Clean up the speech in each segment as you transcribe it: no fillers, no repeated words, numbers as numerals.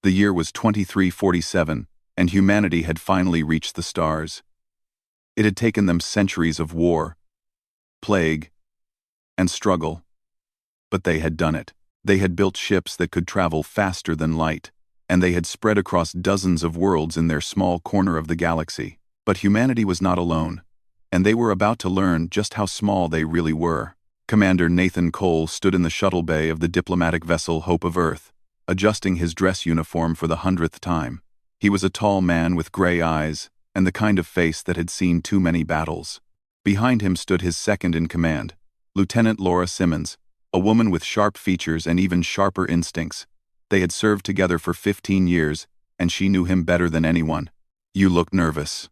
The year was 2347, and humanity had finally reached the stars. It had taken them centuries of war, plague, and struggle. But they had done it. They had built ships that could travel faster than light, and they had spread across dozens of worlds in their small corner of the galaxy. But humanity was not alone, and they were about to learn just how small they really were. Commander Nathan Cole stood in the shuttle bay of the diplomatic vessel Hope of Earth, adjusting his dress uniform for the 100th time. He was a tall man with gray eyes and the kind of face that had seen too many battles. Behind him stood his second-in-command, Lieutenant Laura Simmons, a woman with sharp features and even sharper instincts. They had served together for 15 years, and she knew him better than anyone. "You look nervous,"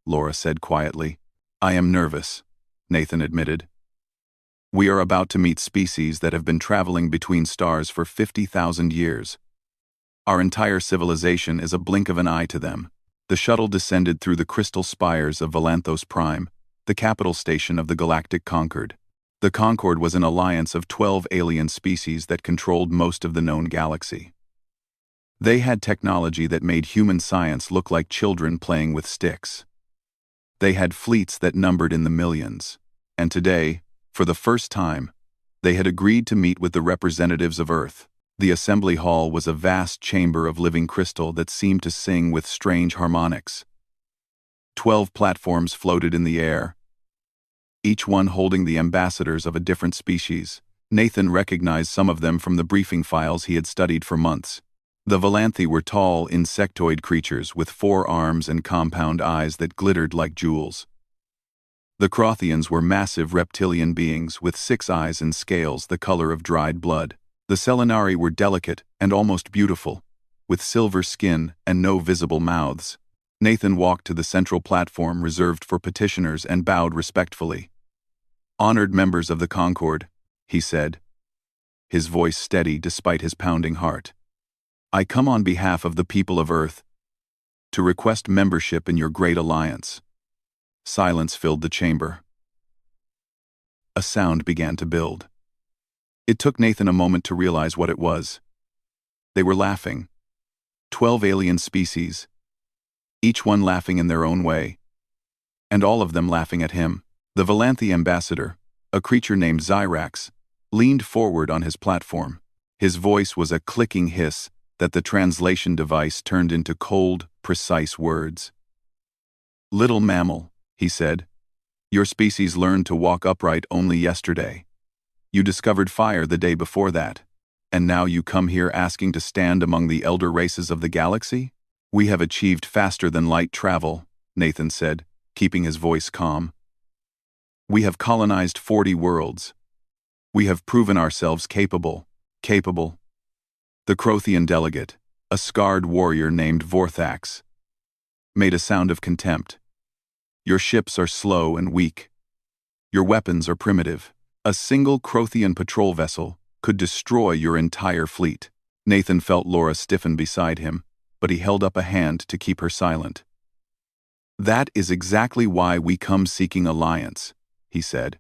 Laura said quietly. "I am nervous," Nathan admitted. "We are about to meet species that have been traveling between stars for 50,000 years. Our entire civilization is a blink of an eye to them." The shuttle descended through the crystal spires of Valanthos Prime, the capital station of the Galactic Concord. The Concord was an alliance of 12 alien species that controlled most of the known galaxy. They had technology that made human science look like children playing with sticks. They had fleets that numbered in the millions, and today, for the first time, they had agreed to meet with the representatives of Earth. The assembly hall was a vast chamber of living crystal that seemed to sing with strange harmonics. 12 platforms floated in the air, each one holding the ambassadors of a different species. Nathan recognized some of them from the briefing files he had studied for months. The Valanthi were tall, insectoid creatures with 4 arms and compound eyes that glittered like jewels. The Crothians were massive reptilian beings with 6 eyes and scales the color of dried blood. The Selenari were delicate and almost beautiful, with silver skin and no visible mouths. Nathan walked to the central platform reserved for petitioners and bowed respectfully. "Honored members of the Concord," he said, his voice steady despite his pounding heart. "I come on behalf of the people of Earth to request membership in your great alliance." Silence filled the chamber. A sound began to build. It took Nathan a moment to realize what it was. They were laughing. 12 alien species, each one laughing in their own way, and all of them laughing at him. The Valanthi ambassador, a creature named Zyrax, leaned forward on his platform. His voice was a clicking hiss that the translation device turned into cold, precise words. "Little mammal," he said, "your species learned to walk upright only yesterday. You discovered fire the day before that, and now you come here asking to stand among the elder races of the galaxy? We have achieved faster-than-light travel," Nathan said, keeping his voice calm. "We have colonized 40 worlds. We have proven ourselves capable. The Crothian delegate, a scarred warrior named Vorthax, made a sound of contempt. "Your ships are slow and weak. Your weapons are primitive. A single Crothian patrol vessel could destroy your entire fleet." Nathan felt Laura stiffen beside him, but he held up a hand to keep her silent. "That is exactly why we come seeking alliance," he said.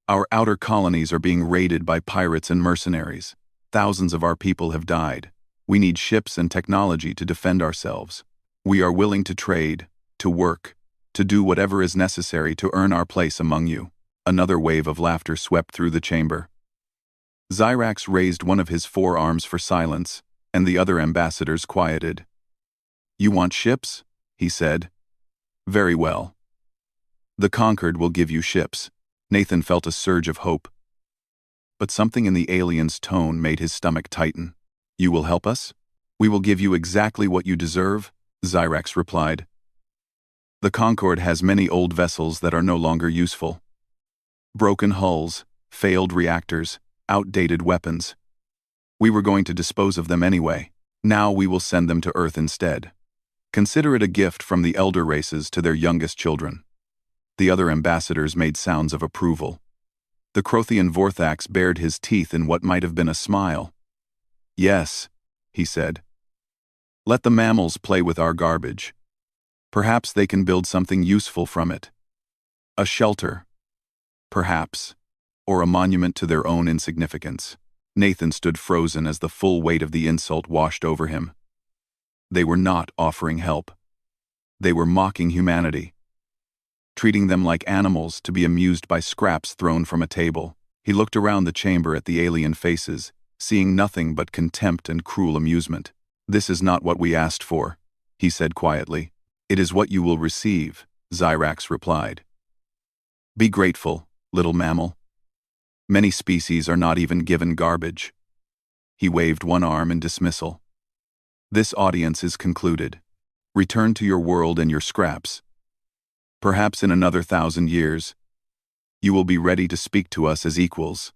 "Our outer colonies are being raided by pirates and mercenaries. Thousands of our people have died. We need ships and technology to defend ourselves. We are willing to trade, to work, to do whatever is necessary to earn our place among you." Another wave of laughter swept through the chamber. Zyrax raised one of his 4 arms for silence, and the other ambassadors quieted. "You want ships?" he said. "Very well. The Concord will give you ships." Nathan felt a surge of hope. But something in the alien's tone made his stomach tighten. "You will help us? We will give you exactly what you deserve," Zyrax replied. "The Concord has many old vessels that are no longer useful. Broken hulls, failed reactors, outdated weapons. We were going to dispose of them anyway. Now we will send them to Earth instead. Consider it a gift from the elder races to their youngest children." The other ambassadors made sounds of approval. The Crothian Vorthax bared his teeth in what might have been a smile. "Yes," he said. "Let the mammals play with our garbage. Perhaps they can build something useful from it. A shelter, perhaps, or a monument to their own insignificance." Nathan stood frozen as the full weight of the insult washed over him. They were not offering help. They were mocking humanity, treating them like animals to be amused by scraps thrown from a table. He looked around the chamber at the alien faces, seeing nothing but contempt and cruel amusement. "This is not what we asked for," he said quietly. "It is what you will receive," Zyrax replied. "Be grateful, little mammal. Many species are not even given garbage." He waved one arm in dismissal. "This audience is concluded. Return to your world and your scraps. Perhaps in another 1,000 years, you will be ready to speak to us as equals.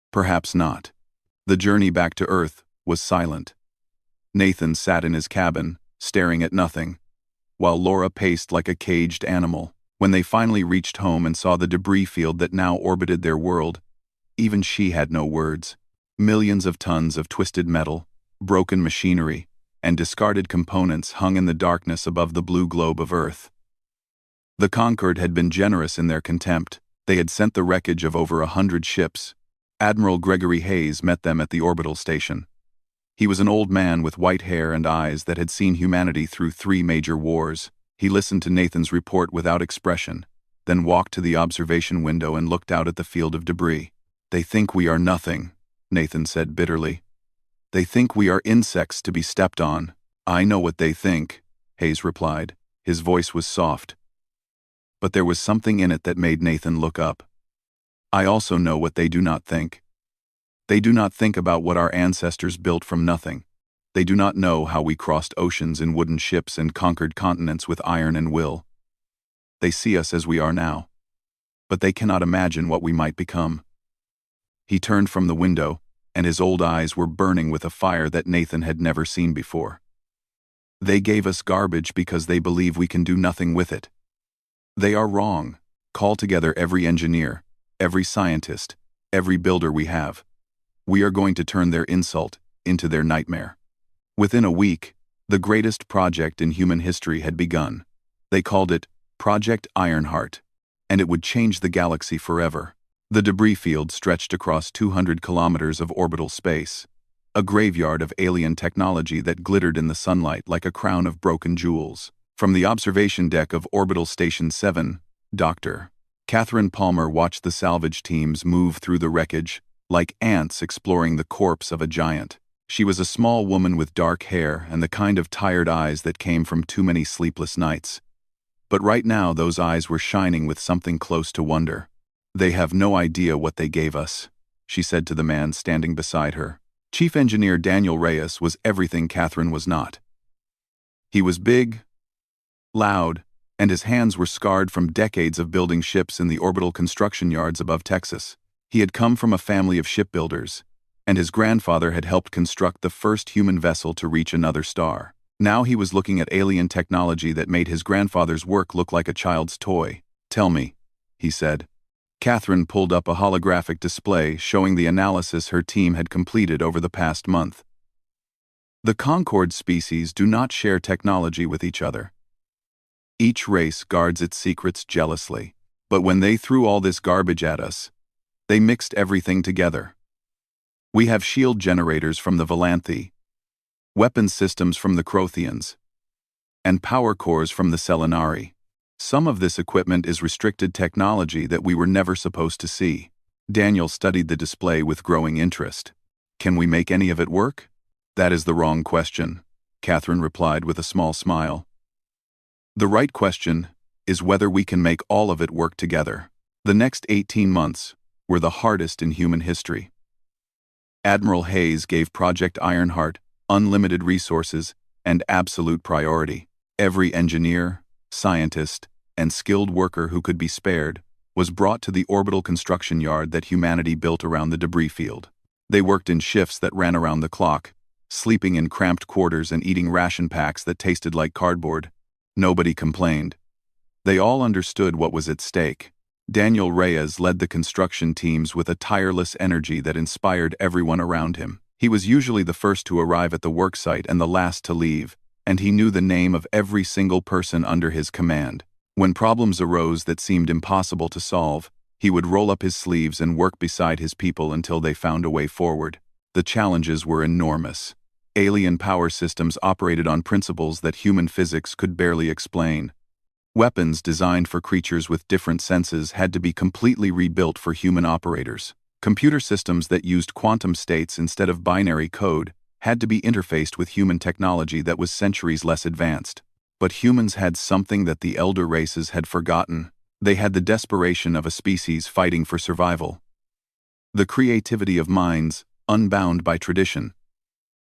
Perhaps not." The journey back to Earth was silent. Nathan sat in his cabin, staring at nothing, while Laura paced like a caged animal. When they finally reached home and saw the debris field that now orbited their world, even she had no words. Millions of tons of twisted metal, broken machinery, and discarded components hung in the darkness above the blue globe of Earth. The Concord had been generous in their contempt. They had sent the wreckage of over 100 ships. Admiral Gregory Hayes met them at the orbital station. He was an old man with white hair and eyes that had seen humanity through 3 major wars. He listened to Nathan's report without expression, then walked to the observation window and looked out at the field of debris. "They think we are nothing," Nathan said bitterly. "They think we are insects to be stepped on." "I know what they think," Hayes replied. His voice was soft, but there was something in it that made Nathan look up. "I also know what they do not think. They do not think about what our ancestors built from nothing. They do not know how we crossed oceans in wooden ships and conquered continents with iron and will. They see us as we are now, but they cannot imagine what we might become." He turned from the window, and his old eyes were burning with a fire that Nathan had never seen before. "They gave us garbage because they believe we can do nothing with it. They are wrong. Call together every engineer, every scientist, every builder we have. We are going to turn their insult into their nightmare." Within a week, the greatest project in human history had begun. They called it Project Ironheart, and it would change the galaxy forever. The debris field stretched across 200 kilometers of orbital space, a graveyard of alien technology that glittered in the sunlight like a crown of broken jewels. From the observation deck of Orbital Station 7, Dr. Catherine Palmer watched the salvage teams move through the wreckage, like ants exploring the corpse of a giant. She was a small woman with dark hair and the kind of tired eyes that came from too many sleepless nights. But right now those eyes were shining with something close to wonder. "They have no idea what they gave us," she said to the man standing beside her. Chief Engineer Daniel Reyes was everything Catherine was not. He was big, loud, and his hands were scarred from decades of building ships in the orbital construction yards above Texas. He had come from a family of shipbuilders, and his grandfather had helped construct the first human vessel to reach another star. Now he was looking at alien technology that made his grandfather's work look like a child's toy. "Tell me," he said. Catherine pulled up a holographic display showing the analysis her team had completed over the past month. "The Concord species do not share technology with each other. Each race guards its secrets jealously. But when they threw all this garbage at us, they mixed everything together. We have shield generators from the Volanthi, weapons systems from the Crothians, and power cores from the Selenari. Some of this equipment is restricted technology that we were never supposed to see." Daniel studied the display with growing interest. "Can we make any of it work?" "That is the wrong question," Catherine replied with a small smile. "The right question is whether we can make all of it work together." The next 18 months were the hardest in human history. Admiral Hayes gave Project Ironheart unlimited resources and absolute priority. Every engineer, scientist, and skilled worker who could be spared was brought to the orbital construction yard that humanity built around the debris field. They worked in shifts that ran around the clock, sleeping in cramped quarters and eating ration packs that tasted like cardboard. Nobody complained. They all understood what was at stake. Daniel Reyes led the construction teams with a tireless energy that inspired everyone around him. He was usually the first to arrive at the worksite and the last to leave, and he knew the name of every single person under his command. When problems arose that seemed impossible to solve, he would roll up his sleeves and work beside his people until they found a way forward. The challenges were enormous. Alien power systems operated on principles that human physics could barely explain. Weapons designed for creatures with different senses had to be completely rebuilt for human operators. Computer systems that used quantum states instead of binary code had to be interfaced with human technology that was centuries less advanced. But humans had something that the elder races had forgotten. They had the desperation of a species fighting for survival, the creativity of minds unbound by tradition,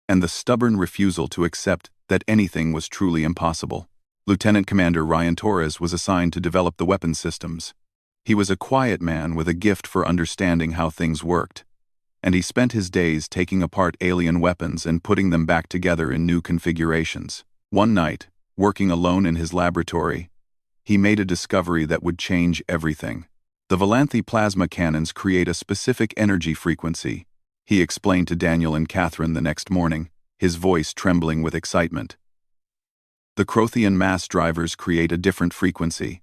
and the stubborn refusal to accept that anything was truly impossible. Lieutenant Commander Ryan Torres was assigned to develop the weapon systems. He was a quiet man with a gift for understanding how things worked, and he spent his days taking apart alien weapons and putting them back together in new configurations. One night, working alone in his laboratory, he made a discovery that would change everything. The Valanthe plasma cannons create a specific energy frequency, he explained to Daniel and Catherine the next morning, his voice trembling with excitement. The Crothian mass drivers create a different frequency,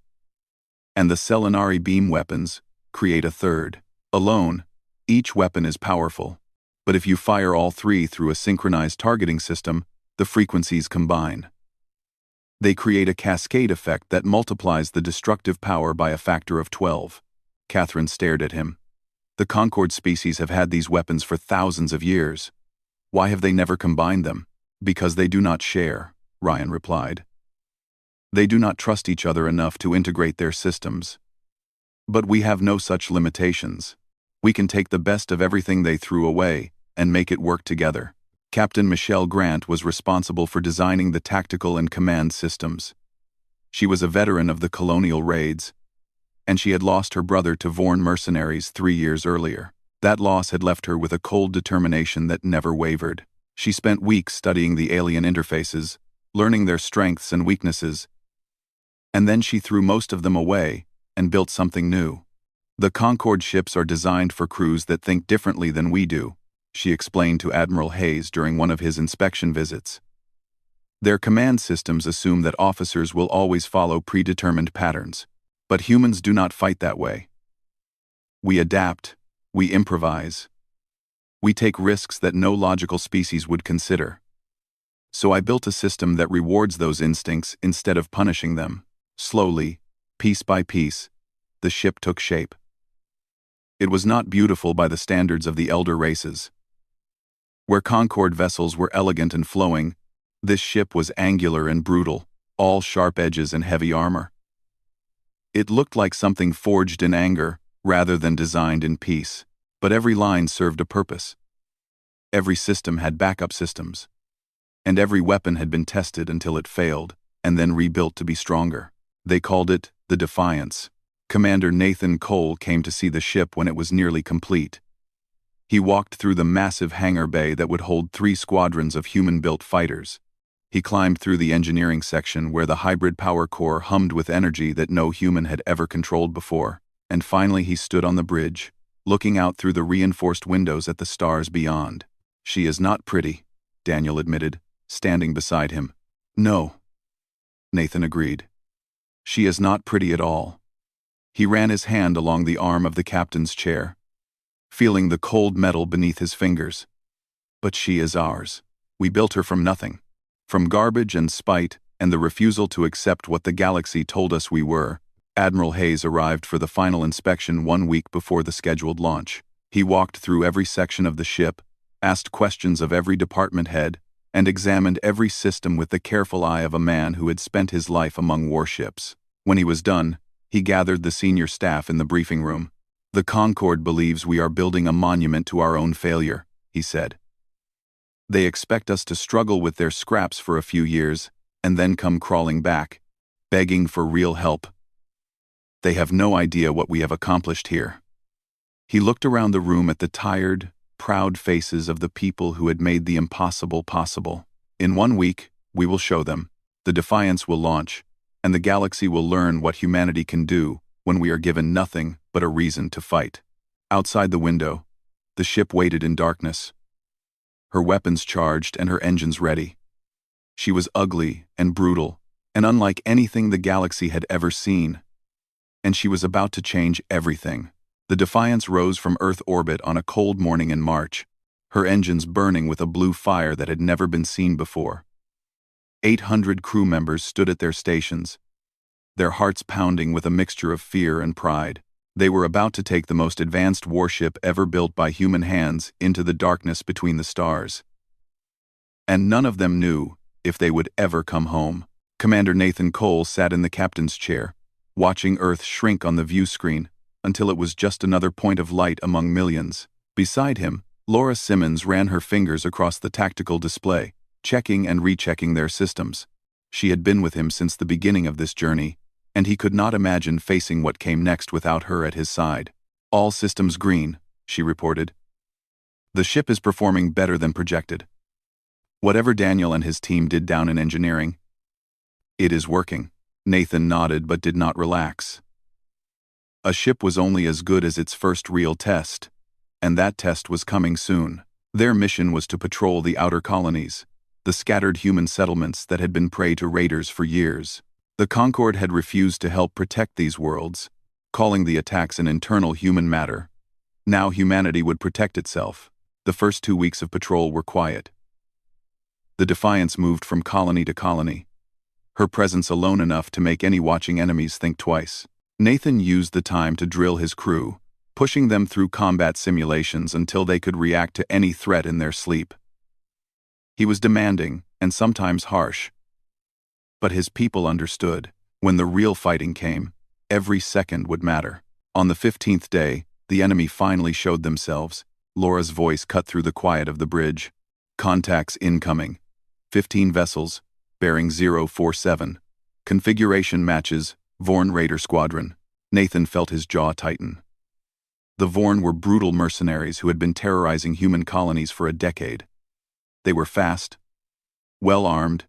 and the Selenari beam weapons create a third. Alone, each weapon is powerful, but if you fire all three through a synchronized targeting system, the frequencies combine. They create a cascade effect that multiplies the destructive power by a factor of 12. Catherine stared at him. The Concord species have had these weapons for thousands of years. Why have they never combined them? Because they do not share, Ryan replied. They do not trust each other enough to integrate their systems. But we have no such limitations. We can take the best of everything they threw away and make it work together. Captain Michelle Grant was responsible for designing the tactical and command systems. She was a veteran of the colonial raids, and she had lost her brother to Vorn mercenaries 3 years earlier. That loss had left her with a cold determination that never wavered. She spent weeks studying the alien interfaces, learning their strengths and weaknesses, and then she threw most of them away and built something new. The Concorde ships are designed for crews that think differently than we do, she explained to Admiral Hayes during one of his inspection visits. Their command systems assume that officers will always follow predetermined patterns, but humans do not fight that way. We adapt, we improvise. We take risks that no logical species would consider. So I built a system that rewards those instincts instead of punishing them. Slowly, piece by piece, the ship took shape. It was not beautiful by the standards of the elder races. Where Concorde vessels were elegant and flowing, this ship was angular and brutal, all sharp edges and heavy armor. It looked like something forged in anger rather than designed in peace, but every line served a purpose. Every system had backup systems, and every weapon had been tested until it failed, and then rebuilt to be stronger. They called it the Defiance. Commander Nathan Cole came to see the ship when it was nearly complete. He walked through the massive hangar bay that would hold 3 squadrons of human-built fighters. He climbed through the engineering section where the hybrid power core hummed with energy that no human had ever controlled before, and finally he stood on the bridge, looking out through the reinforced windows at the stars beyond. "She is not pretty," Daniel admitted, standing beside him. "No," Nathan agreed. "She is not pretty at all." He ran his hand along the arm of the captain's chair, feeling the cold metal beneath his fingers. "But she is ours. We built her from nothing. From garbage and spite and the refusal to accept what the galaxy told us we were." Admiral Hayes arrived for the final inspection 1 week before the scheduled launch. He walked through every section of the ship, asked questions of every department head, and examined every system with the careful eye of a man who had spent his life among warships. When he was done, he gathered the senior staff in the briefing room. "The Concorde believes we are building a monument to our own failure," he said. "They expect us to struggle with their scraps for a few years, and then come crawling back, begging for real help. They have no idea what we have accomplished here." He looked around the room at the tired, proud faces of the people who had made the impossible possible. "In 1 week, we will show them. The Defiance will launch, and the galaxy will learn what humanity can do when we are given nothing but a reason to fight." Outside the window, the ship waited in darkness, her weapons charged and her engines ready. She was ugly and brutal, and unlike anything the galaxy had ever seen. And she was about to change everything. The Defiance rose from Earth orbit on a cold morning in March. her engines burning with a blue fire that had never been seen before. 800 crew members stood at their stations, their hearts pounding with a mixture of fear and pride. They were about to take the most advanced warship ever built by human hands into the darkness between the stars. And none of them knew if they would ever come home. Commander Nathan Cole sat in the captain's chair, watching Earth shrink on the view screen until it was just another point of light among millions. Beside him, Laura Simmons ran her fingers across the tactical display, checking and rechecking their systems. She had been with him since the beginning of this journey, and he could not imagine facing what came next without her at his side. "All systems green," she reported. "The ship is performing better than projected. Whatever Daniel and his team did down in engineering, it is working." Nathan nodded but did not relax. A ship was only as good as its first real test, and that test was coming soon. Their mission was to patrol the outer colonies, the scattered human settlements that had been prey to raiders for years. The Concorde had refused to help protect these worlds, calling the attacks an internal human matter. Now humanity would protect itself. The first 2 weeks of patrol were quiet. The Defiance moved from colony to colony, her presence alone enough to make any watching enemies think twice. Nathan used the time to drill his crew, pushing them through combat simulations until they could react to any threat in their sleep. He was demanding and sometimes harsh, but his people understood. When the real fighting came, every second would matter. On the 15th day, the enemy finally showed themselves. Laura's voice cut through the quiet of the bridge. "Contacts incoming. 15 vessels, bearing 047. Configuration matches, Vorn Raider Squadron." Nathan felt his jaw tighten. The Vorn were brutal mercenaries who had been terrorizing human colonies for a decade. They were fast, well-armed,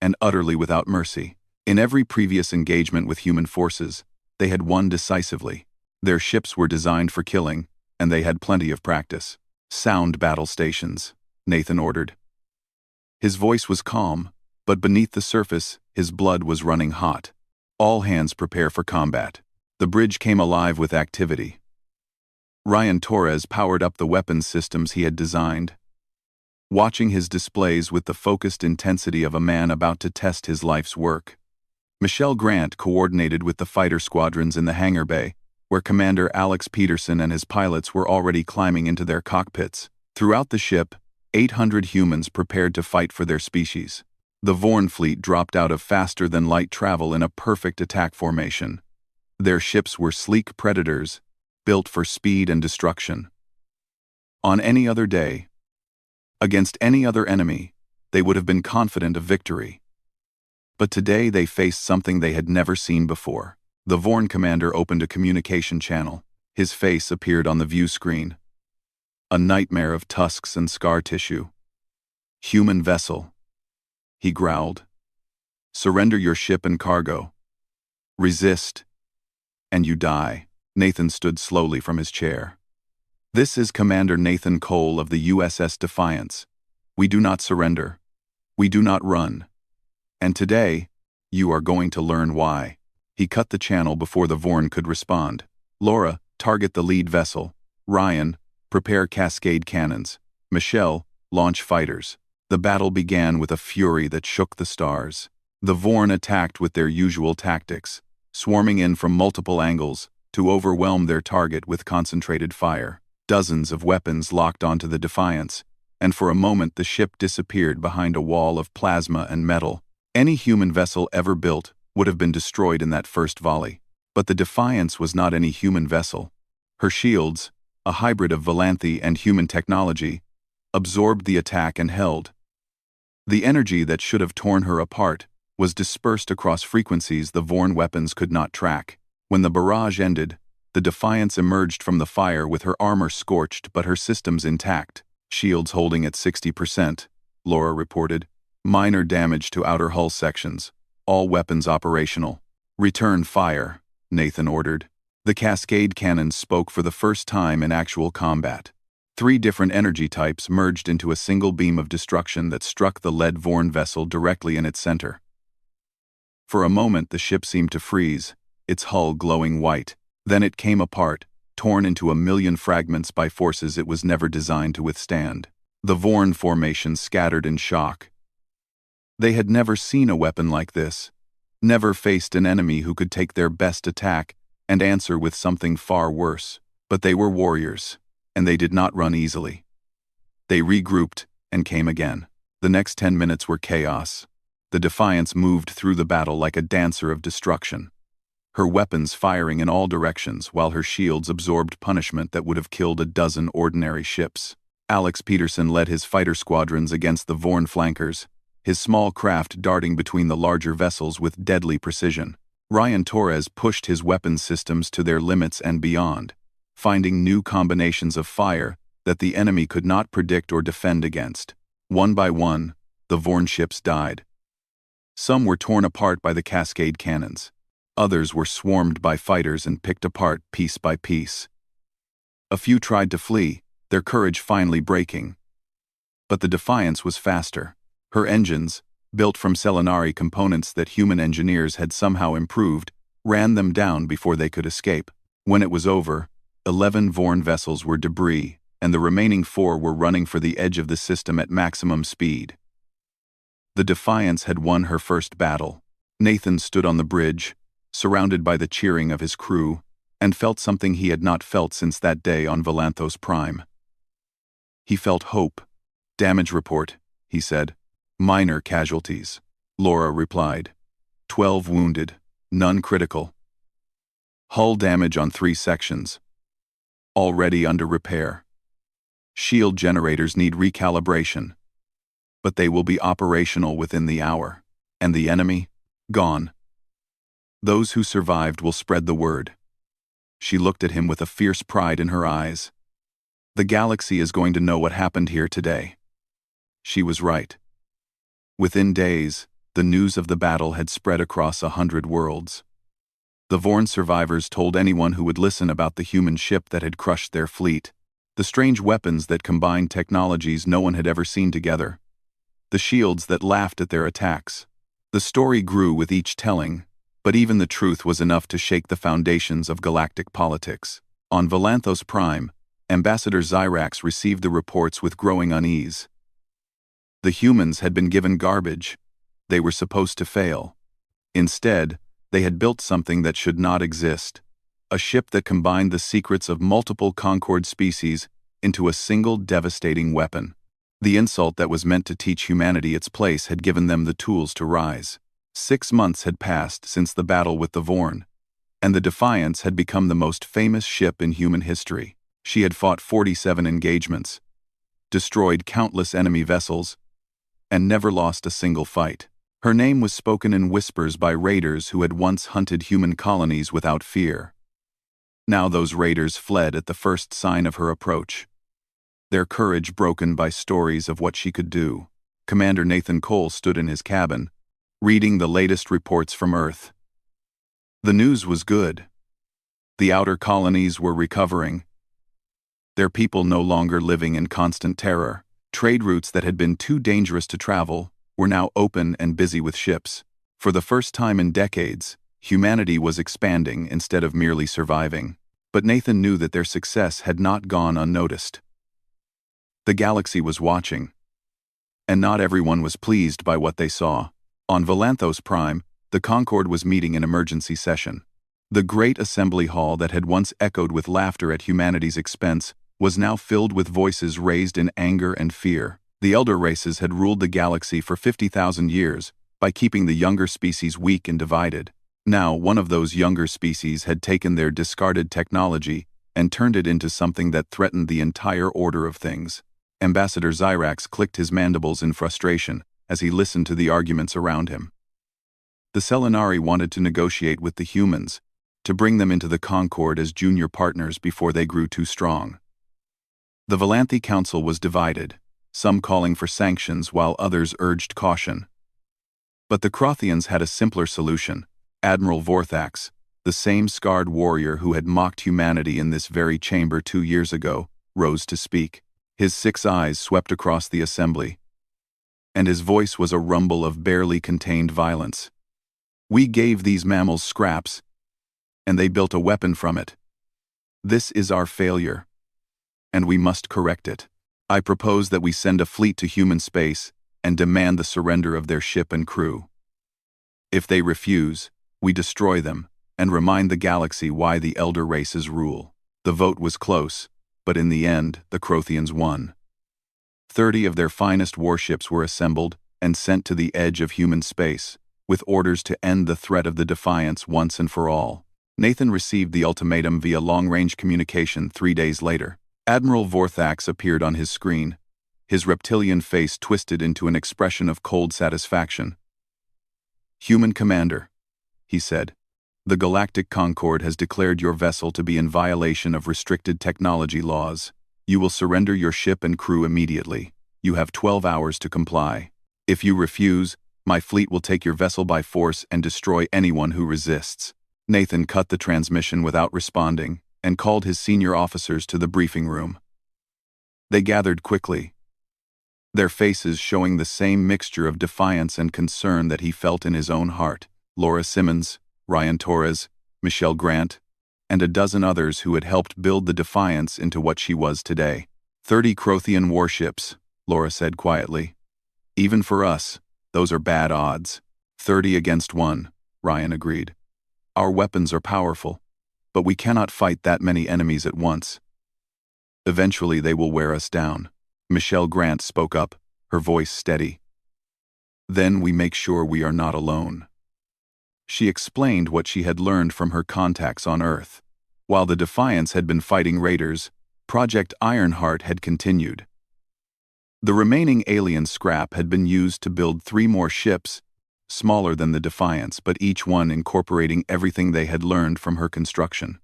and utterly without mercy. In every previous engagement with human forces, they had won decisively. Their ships were designed for killing, and they had plenty of practice. "Sound battle stations," Nathan ordered. His voice was calm, but beneath the surface, his blood was running hot. "All hands prepare for combat." The bridge came alive with activity. Ryan Torres powered up the weapons systems he had designed, watching his displays with the focused intensity of a man about to test his life's work. Michelle Grant coordinated with the fighter squadrons in the hangar bay, where Commander Alex Peterson and his pilots were already climbing into their cockpits. Throughout the ship, 800 humans prepared to fight for their species. The Vorn fleet dropped out of faster-than-light travel in a perfect attack formation. Their ships were sleek predators, built for speed and destruction. On any other day, against any other enemy, they would have been confident of victory. But today they faced something they had never seen before. The Vorn commander opened a communication channel. His face appeared on the view screen. A nightmare of tusks and scar tissue. "Human vessel," he growled. "Surrender your ship and cargo. Resist, and you die." Nathan stood slowly from his chair. "This is Commander Nathan Cole of the USS Defiance. We do not surrender. We do not run. And today, you are going to learn why." He cut the channel before the Vorn could respond. "Laura, target the lead vessel. Ryan, prepare cascade cannons. Michelle, launch fighters." The battle began with a fury that shook the stars. The Vorn attacked with their usual tactics, swarming in from multiple angles to overwhelm their target with concentrated fire. Dozens of weapons locked onto the Defiance, and for a moment the ship disappeared behind a wall of plasma and metal. Any human vessel ever built would have been destroyed in that first volley. But the Defiance was not any human vessel. Her shields, a hybrid of Valanthe and human technology, absorbed the attack and held. The energy that should have torn her apart was dispersed across frequencies the Vorn weapons could not track. When the barrage ended, the Defiance emerged from the fire with her armor scorched but her systems intact. "Shields holding at 60%, Laura reported. "Minor damage to outer hull sections. All weapons operational." "Return fire," Nathan ordered. The cascade cannons spoke for the first time in actual combat. 3 different energy types merged into a single beam of destruction that struck the lead Vorn vessel directly in its center. For a moment the ship seemed to freeze, its hull glowing white. Then it came apart, torn into a million fragments by forces it was never designed to withstand. The Vorn formation scattered in shock. They had never seen a weapon like this, never faced an enemy who could take their best attack and answer with something far worse. But they were warriors, and they did not run easily. They regrouped and came again. The next 10 minutes were chaos. The Defiance moved through the battle like a dancer of destruction, her weapons firing in all directions while her shields absorbed punishment that would have killed a dozen ordinary ships. Alex Peterson led his fighter squadrons against the Vorn flankers, his small craft darting between the larger vessels with deadly precision. Ryan Torres pushed his weapons systems to their limits and beyond, finding new combinations of fire that the enemy could not predict or defend against. One by one, the Vorn ships died. Some were torn apart by the cascade cannons. Others were swarmed by fighters and picked apart piece by piece. A few tried to flee, their courage finally breaking. But the Defiance was faster. Her engines, built from Selenari components that human engineers had somehow improved, ran them down before they could escape. When it was over, 11 Vorn vessels were debris, and the remaining 4 were running for the edge of the system at maximum speed. The Defiance had won her first battle. Nathan stood on the bridge, surrounded by the cheering of his crew, and felt something he had not felt since that day on Volanthos Prime. He felt hope. "Damage report," he said. "Minor casualties," Laura replied. 12 wounded, none critical. Hull damage on 3 sections. Already under repair. Shield generators need recalibration, but they will be operational within the hour. And the enemy? Gone. Those who survived will spread the word. She looked at him with a fierce pride in her eyes. The galaxy is going to know what happened here today. She was right. Within days, the news of the battle had spread across 100 worlds. The Vorn survivors told anyone who would listen about the human ship that had crushed their fleet, the strange weapons that combined technologies no one had ever seen together, the shields that laughed at their attacks. The story grew with each telling, but even the truth was enough to shake the foundations of galactic politics. On Volanthos Prime, Ambassador Zyrax received the reports with growing unease. The humans had been given garbage. They were supposed to fail. Instead, they had built something that should not exist, a ship that combined the secrets of multiple Concord species into a single devastating weapon. The insult that was meant to teach humanity its place had given them the tools to rise. 6 months had passed since the battle with the Vorn, and the Defiance had become the most famous ship in human history. She had fought 47 engagements, destroyed countless enemy vessels, and never lost a single fight. Her name was spoken in whispers by raiders who had once hunted human colonies without fear. Now those raiders fled at the first sign of her approach, their courage broken by stories of what she could do. Commander Nathan Cole stood in his cabin, reading the latest reports from Earth. The news was good. The outer colonies were recovering, their people no longer living in constant terror. Trade routes that had been too dangerous to travel were now open and busy with ships. For the first time in decades, humanity was expanding instead of merely surviving. But Nathan knew that their success had not gone unnoticed. The galaxy was watching, and not everyone was pleased by what they saw. On Volanthos Prime, the Concord was meeting an emergency session. The great assembly hall that had once echoed with laughter at humanity's expense was now filled with voices raised in anger and fear. The elder races had ruled the galaxy for 50,000 years by keeping the younger species weak and divided. Now, one of those younger species had taken their discarded technology and turned it into something that threatened the entire order of things. Ambassador Zyrax clicked his mandibles in frustration as he listened to the arguments around him. The Selenari wanted to negotiate with the humans, to bring them into the Concord as junior partners before they grew too strong. The Volanthi Council was divided, some calling for sanctions while others urged caution. But the Crothians had a simpler solution. Admiral Vorthax, the same scarred warrior who had mocked humanity in this very chamber 2 years ago, rose to speak. His 6 eyes swept across the assembly, and his voice was a rumble of barely contained violence. "We gave these mammals scraps, and they built a weapon from it. This is our failure, and we must correct it. I propose that we send a fleet to human space and demand the surrender of their ship and crew. If they refuse, we destroy them and remind the galaxy why the elder races rule. The vote was close, but in the end, the Crothians won. 30 of their finest warships were assembled and sent to the edge of human space, with orders to end the threat of the Defiance once and for all. Nathan received the ultimatum via long-range communication 3 days later. Admiral Vorthax appeared on his screen, his reptilian face twisted into an expression of cold satisfaction. "Human Commander," he said, "the Galactic Concord has declared your vessel to be in violation of restricted technology laws. You will surrender your ship and crew immediately. You have 12 hours to comply. If you refuse, my fleet will take your vessel by force and destroy anyone who resists." Nathan cut the transmission without responding and called his senior officers to the briefing room. They gathered quickly, their faces showing the same mixture of defiance and concern that he felt in his own heart. Laura Simmons, Ryan Torres, Michelle Grant, and a dozen others who had helped build the Defiance into what she was today. 30 Crothian warships, Laura said quietly. "Even for us, those are bad odds." 30 against 1, Ryan agreed. "Our weapons are powerful, but we cannot fight that many enemies at once. Eventually they will wear us down." Michelle Grant spoke up, her voice steady. "Then we make sure we are not alone." She explained what she had learned from her contacts on Earth. While the Defiance had been fighting raiders, Project Ironheart had continued. The remaining alien scrap had been used to build 3 more ships, smaller than the Defiance, but each one incorporating everything they had learned from her construction.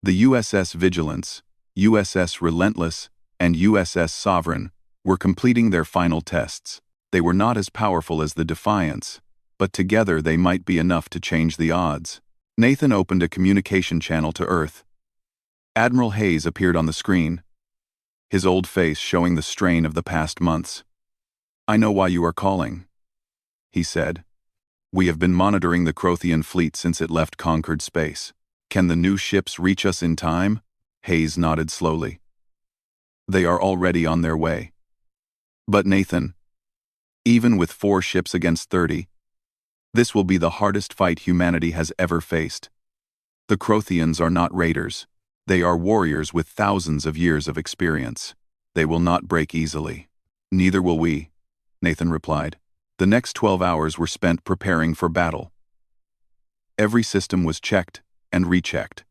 The USS Vigilance, USS Relentless, and USS Sovereign were completing their final tests. They were not as powerful as the Defiance, but together they might be enough to change the odds. Nathan opened a communication channel to Earth. Admiral Hayes appeared on the screen, his old face showing the strain of the past months. "I know why you are calling," he said. "We have been monitoring the Crothian fleet since it left conquered space. Can the new ships reach us in time?" Hayes nodded slowly. "They are already on their way." "But Nathan, even with 4 ships against 30, this will be the hardest fight humanity has ever faced. The Crothians are not raiders. They are warriors with thousands of years of experience. They will not break easily." "Neither will we," Nathan replied. The next 12 hours were spent preparing for battle. Every system was checked and rechecked.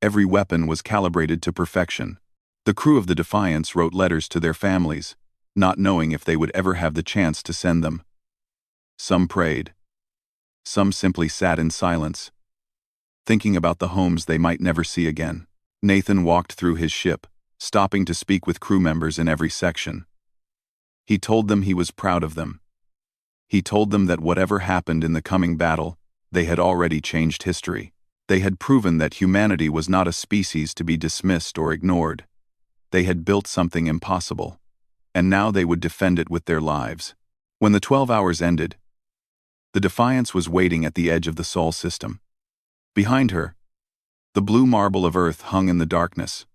Every weapon was calibrated to perfection. The crew of the Defiance wrote letters to their families, not knowing if they would ever have the chance to send them. Some prayed. Some simply sat in silence, thinking about the homes they might never see again. Nathan walked through his ship, stopping to speak with crew members in every section. He told them he was proud of them. He told them that whatever happened in the coming battle, they had already changed history. They had proven that humanity was not a species to be dismissed or ignored. They had built something impossible, and now they would defend it with their lives. When the 12 hours ended, the Defiance was waiting at the edge of the Sol system. Behind her, the blue marble of Earth hung in the darkness,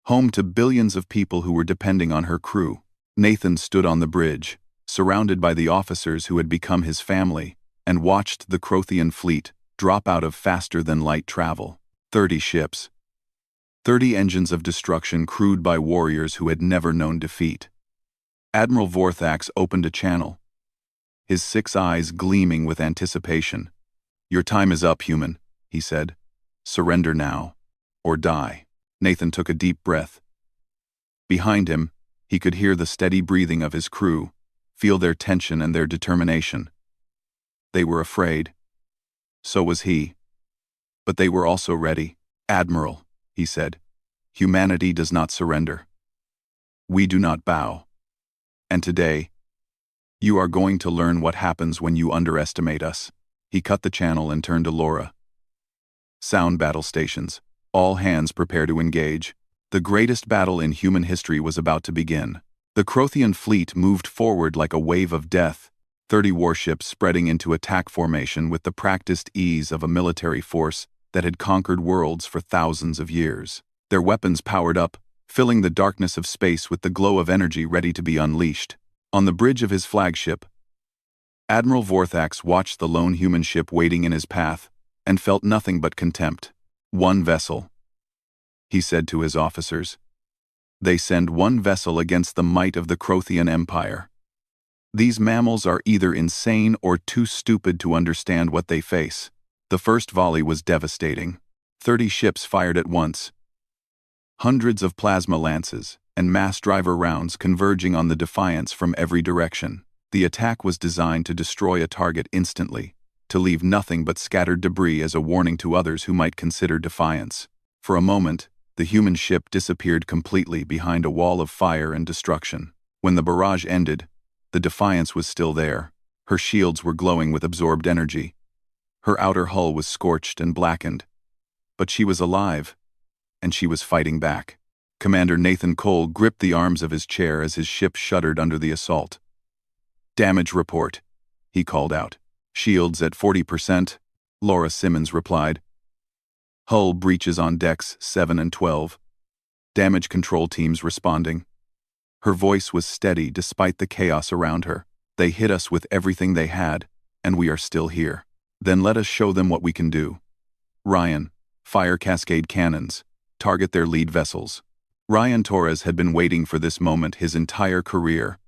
home to billions of people who were depending on her crew. Nathan stood on the bridge, surrounded by the officers who had become his family, and watched the Crothian fleet drop out of faster-than-light travel. 30 ships. 30 engines of destruction crewed by warriors who had never known defeat. Admiral Vorthax opened a channel, his 6 eyes gleaming with anticipation. "Your time is up, human," he said. "Surrender now, or die." Nathan took a deep breath. Behind him, he could hear the steady breathing of his crew, feel their tension and their determination. They were afraid. So was he. But they were also ready. "Admiral," he said, "humanity does not surrender. We do not bow. And today, you are going to learn what happens when you underestimate us." He cut the channel and turned to Laura. "Sound battle stations. All hands prepare to engage. The greatest battle in human history was about to begin." The Crothian fleet moved forward like a wave of death, 30 warships spreading into attack formation with the practiced ease of a military force that had conquered worlds for thousands of years. Their weapons powered up, filling the darkness of space with the glow of energy ready to be unleashed. On the bridge of his flagship, Admiral Vorthax watched the lone human ship waiting in his path and felt nothing but contempt. "One vessel," he said to his officers. "They send one vessel against the might of the Crothian Empire. These mammals are either insane or too stupid to understand what they face." The first volley was devastating. 30 ships fired at once. Hundreds of plasma lances and mass driver rounds converging on the Defiance from every direction. The attack was designed to destroy a target instantly, to leave nothing but scattered debris as a warning to others who might consider defiance. For a moment, the human ship disappeared completely behind a wall of fire and destruction. When the barrage ended, the Defiance was still there. Her shields were glowing with absorbed energy. Her outer hull was scorched and blackened. But she was alive, and she was fighting back. Commander Nathan Cole gripped the arms of his chair as his ship shuddered under the assault. "Damage report," he called out. "Shields at 40%, Laura Simmons replied. "Hull breaches on decks 7 and 12. Damage control teams responding." Her voice was steady despite the chaos around her. "They hit us with everything they had, and we are still here. Then let us show them what we can do. Ryan, fire cascade cannons. Target their lead vessels." Ryan Torres had been waiting for this moment his entire career.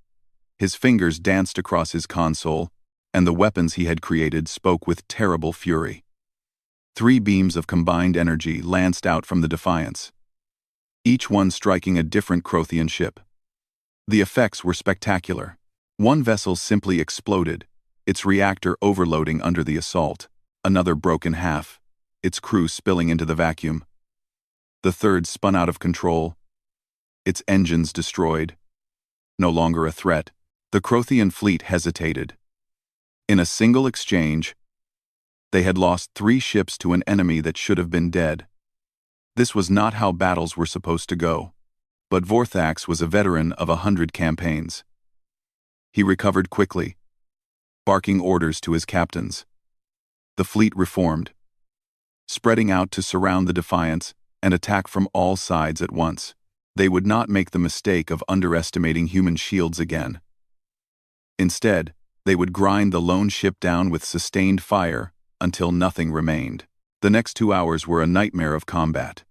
His fingers danced across his console, and the weapons he had created spoke with terrible fury. 3 beams of combined energy lanced out from the Defiance, each one striking a different Crothian ship. The effects were spectacular. One vessel simply exploded, its reactor overloading under the assault. Another broke in half, its crew spilling into the vacuum. The third spun out of control, its engines destroyed. No longer a threat, the Crothian fleet hesitated. In a single exchange, they had lost 3 ships to an enemy that should have been dead. This was not how battles were supposed to go. But Vorthax was a veteran of 100 campaigns. He recovered quickly, barking orders to his captains. The fleet reformed, spreading out to surround the Defiance and attack from all sides at once. They would not make the mistake of underestimating human shields again. Instead, they would grind the lone ship down with sustained fire until nothing remained. The next 2 hours were a nightmare of combat.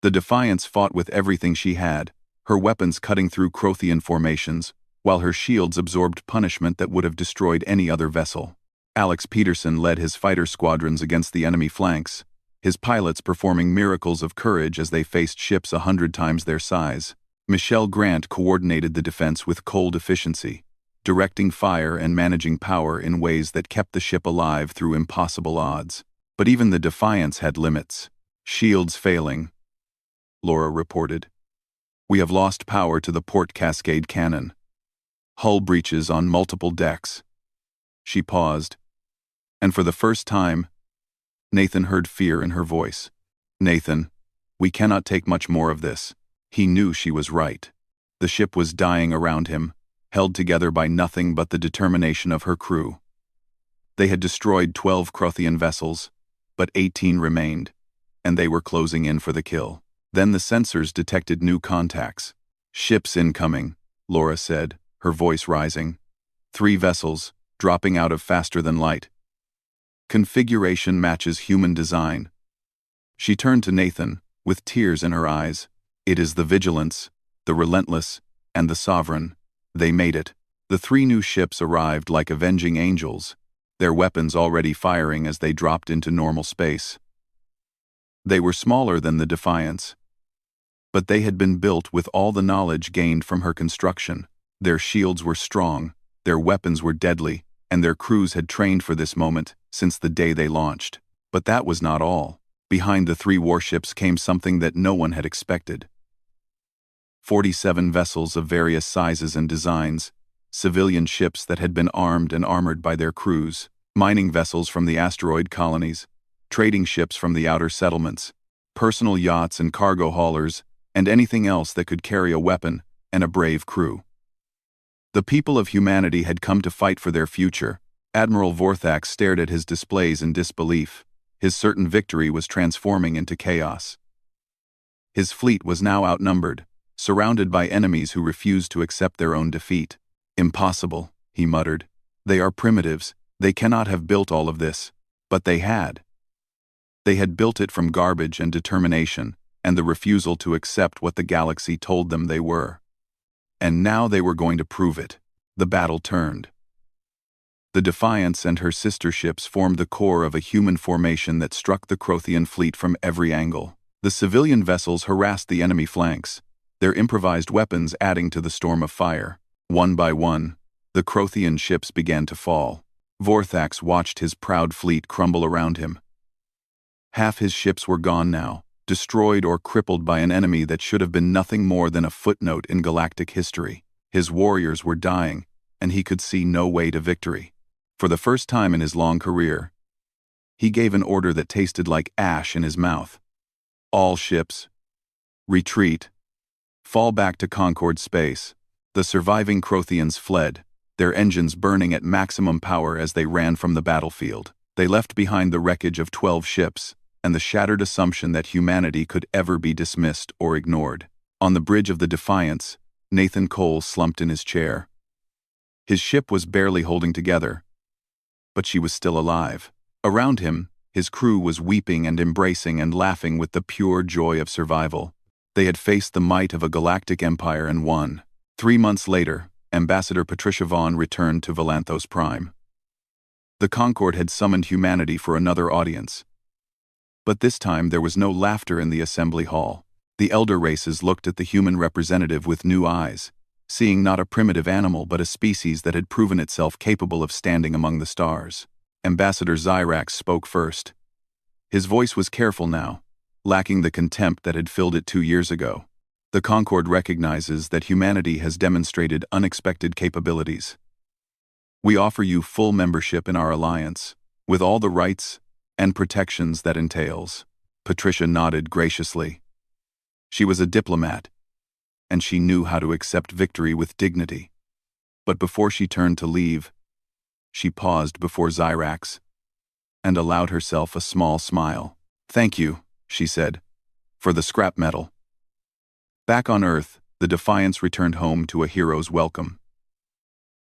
The Defiance fought with everything she had, her weapons cutting through Crothian formations, while her shields absorbed punishment that would have destroyed any other vessel. Alex Peterson led his fighter squadrons against the enemy flanks, his pilots performing miracles of courage as they faced ships 100 times their size. Michelle Grant coordinated the defense with cold efficiency, directing fire and managing power in ways that kept the ship alive through impossible odds. But even the Defiance had limits. "Shields failing," Laura reported. "We have lost power to the port cascade cannon. Hull breaches on multiple decks." She paused, and for the first time, Nathan heard fear in her voice. "Nathan, we cannot take much more of this." He knew she was right. The ship was dying around him, held together by nothing but the determination of her crew. They had destroyed 12 Crothian vessels, but 18 remained, and they were closing in for the kill. Then the sensors detected new contacts. "Ships incoming," Laura said, her voice rising. 3 vessels, dropping out of faster than light. Configuration matches human design. She turned to Nathan, with tears in her eyes. "It is the Vigilance, the Relentless, and the Sovereign. They made it." The 3 new ships arrived like avenging angels, their weapons already firing as they dropped into normal space. They were smaller than the Defiance, but they had been built with all the knowledge gained from her construction. Their shields were strong, their weapons were deadly, and their crews had trained for this moment since the day they launched. But that was not all. Behind the 3 warships came something that no one had expected. 47 vessels of various sizes and designs, civilian ships that had been armed and armored by their crews, mining vessels from the asteroid colonies, trading ships from the outer settlements, personal yachts and cargo haulers, and anything else that could carry a weapon and a brave crew. The people of humanity had come to fight for their future. Admiral Vorthax stared at his displays in disbelief. His certain victory was transforming into chaos. His fleet was now outnumbered, surrounded by enemies who refused to accept their own defeat. "Impossible," he muttered. "They are primitives. They cannot have built all of this." But they had. They had built it from garbage and determination, and the refusal to accept what the galaxy told them they were. And now they were going to prove it. The battle turned. The Defiance and her sister ships formed the core of a human formation that struck the Crothian fleet from every angle. The civilian vessels harassed the enemy flanks, their improvised weapons adding to the storm of fire. One by one, the Crothian ships began to fall. Vorthax watched his proud fleet crumble around him. Half his ships were gone now, destroyed or crippled by an enemy that should have been nothing more than a footnote in galactic history. His warriors were dying, and he could see no way to victory. For the first time in his long career, he gave an order that tasted like ash in his mouth. "All ships, retreat. Fall back to Concord space." The surviving Crothians fled, their engines burning at maximum power as they ran from the battlefield. They left behind the wreckage of 12 ships, and the shattered assumption that humanity could ever be dismissed or ignored. On the bridge of the Defiance, Nathan Cole slumped in his chair. His ship was barely holding together, but she was still alive. Around him, his crew was weeping and embracing and laughing with the pure joy of survival. They had faced the might of a galactic empire and won. 3 months later, Ambassador Patricia Vaughn returned to Valanthos Prime. The Concord had summoned humanity for another audience. But this time there was no laughter in the assembly hall. The elder races looked at the human representative with new eyes, seeing not a primitive animal but a species that had proven itself capable of standing among the stars. Ambassador Zyrax spoke first. His voice was careful now, lacking the contempt that had filled it 2 years ago. The Concord recognizes that humanity has demonstrated unexpected capabilities. We offer you full membership in our alliance, with all the rights and protections that entails. Patricia nodded graciously. She was a diplomat, and she knew how to accept victory with dignity. But before she turned to leave, she paused before Zyrax and allowed herself a small smile. "Thank you," she said, "for the scrap metal." Back on Earth, the Defiance returned home to a hero's welcome.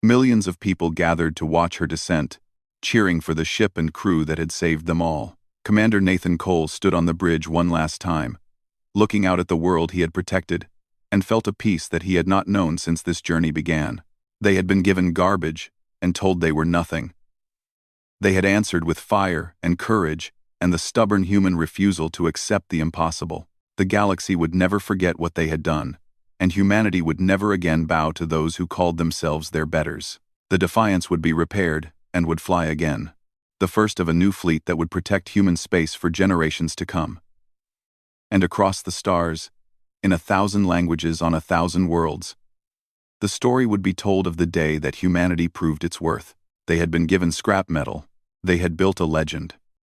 Millions of people gathered to watch her descent, cheering for the ship and crew that had saved them all. Commander Nathan Cole stood on the bridge one last time, looking out at the world he had protected, and felt a peace that he had not known since this journey began. They had been given garbage and told they were nothing. They had answered with fire and courage and the stubborn human refusal to accept the impossible. The galaxy would never forget what they had done, and humanity would never again bow to those who called themselves their betters. The Defiance would be repaired and would fly again, the first of a new fleet that would protect human space for generations to come. And across the stars, in 1,000 languages on 1,000 worlds, the story would be told of the day that humanity proved its worth. They had been given scrap metal. They had built a legend.